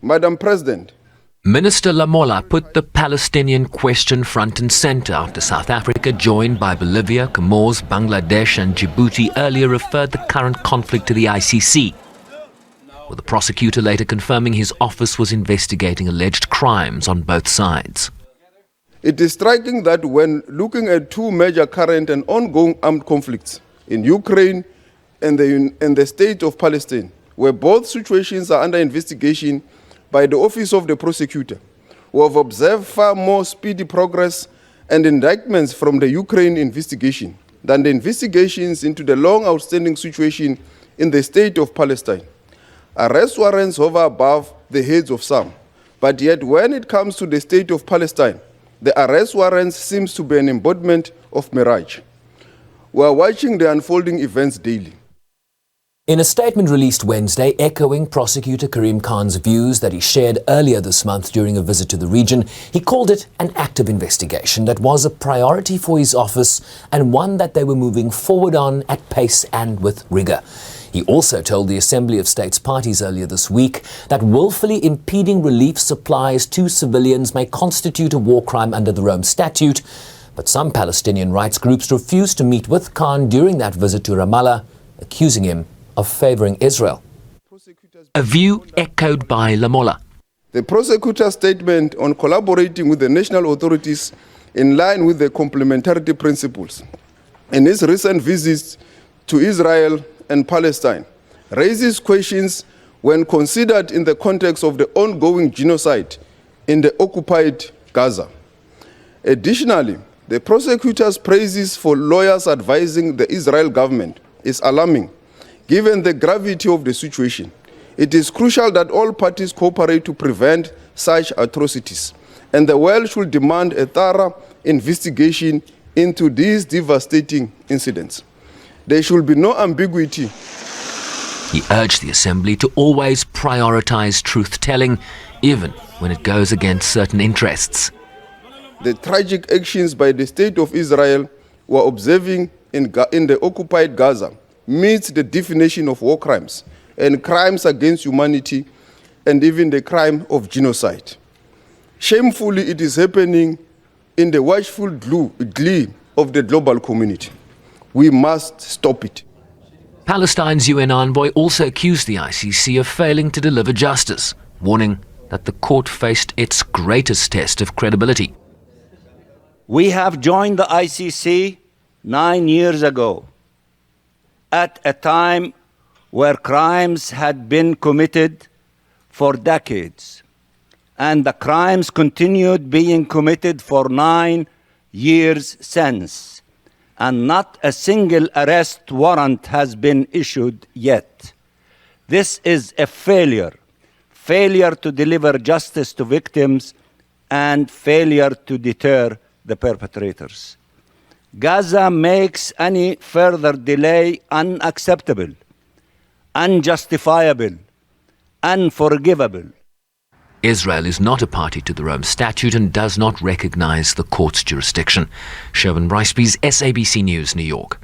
Madam President, Minister Lamola put the Palestinian question front and center after South Africa, joined by Bolivia, Comoros, Bangladesh and Djibouti, earlier referred the current conflict to the ICC, with the prosecutor later confirming his office was investigating alleged crimes on both sides. it is striking that when looking at two major current and ongoing armed conflicts in Ukraine and the state of Palestine, where both situations are under investigation by the Office of the Prosecutor, we have observed far more speedy progress and indictments from the Ukraine investigation than the investigations into the long outstanding situation in the state of Palestine. Arrest warrants hover above the heads of some, but yet when it comes to the state of Palestine, the arrest warrants seems to be an embodiment of mirage. We are watching the unfolding events daily. In a statement released Wednesday, echoing prosecutor Karim Khan's views that he shared earlier this month during a visit to the region, he called it an active investigation that was a priority for his office and one that they were moving forward on at pace and with rigor. He also told the Assembly of States Parties earlier this week that willfully impeding relief supplies to civilians may constitute a war crime under the Rome Statute, but some Palestinian rights groups refused to meet with Khan during that visit to Ramallah, accusing him of favoring Israel. A view echoed by Lamola. The prosecutor's statement on collaborating with the national authorities in line with the complementarity principles in his recent visits to Israel and Palestine raises questions when considered in the context of the ongoing genocide in the occupied Gaza. Additionally, the prosecutor's praises for lawyers advising the Israel government is alarming. Given the gravity of the situation, it is crucial that all parties cooperate to prevent such atrocities, and the world should demand a thorough investigation into these devastating incidents. There should be no ambiguity. He urged the Assembly to always prioritize truth-telling, even when it goes against certain interests. The tragic actions by the State of Israel we're observing in the occupied Gaza meets the definition of war crimes and crimes against humanity and even the crime of genocide. Shamefully, it is happening in the watchful glee of the global community. We must stop it. Palestine's UN envoy also accused the ICC of failing to deliver justice, warning that the court faced its greatest test of credibility. We have joined the ICC 9 years ago, at a time where crimes had been committed for decades, and the crimes continued being committed for 9 years since, and not a single arrest warrant has been issued yet. This is a failure to deliver justice to victims and failure to deter the perpetrators. Gaza makes any further delay unacceptable, unjustifiable, unforgivable. Israel is not a party to the Rome Statute and does not recognize the court's jurisdiction. Sherwin Briceby's SABC News, New York.